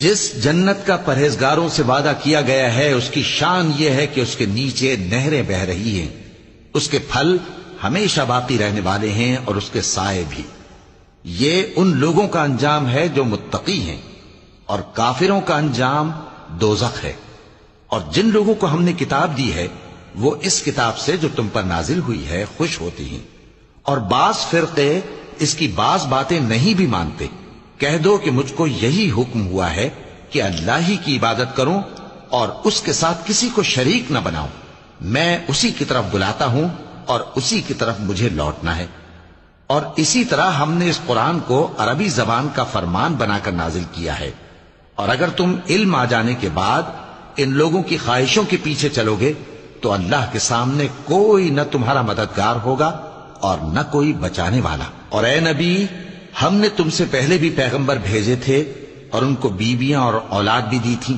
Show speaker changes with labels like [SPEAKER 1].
[SPEAKER 1] جس جنت کا پرہیزگاروں سے وعدہ کیا گیا ہے اس کی شان یہ ہے کہ اس کے نیچے نہریں بہ رہی ہیں، اس کے پھل ہمیشہ باقی رہنے والے ہیں اور اس کے سائے بھی۔ یہ ان لوگوں کا انجام ہے جو متقی ہیں، اور کافروں کا انجام دوزخ ہے۔ اور جن لوگوں کو ہم نے کتاب دی ہے وہ اس کتاب سے جو تم پر نازل ہوئی ہے خوش ہوتی ہیں، اور بعض فرقے اس کی بعض باتیں نہیں بھی مانتے۔ کہہ دو کہ مجھ کو یہی حکم ہوا ہے کہ اللہ ہی کی عبادت کروں اور اس کے ساتھ کسی کو شریک نہ بناؤں۔ میں اسی کی طرف بلاتا ہوں اور اسی کی طرف مجھے لوٹنا ہے۔ اور اسی طرح ہم نے اس قرآن کو عربی زبان کا فرمان بنا کر نازل کیا ہے۔ اور اگر تم علم آ جانے کے بعد ان لوگوں کی خواہشوں کے پیچھے چلو گے تو اللہ کے سامنے کوئی نہ تمہارا مددگار ہوگا اور نہ کوئی بچانے والا۔ اور اے نبی، ہم نے تم سے پہلے بھی پیغمبر بھیجے تھے اور ان کو بیویاں اور اولاد بھی دی تھیں،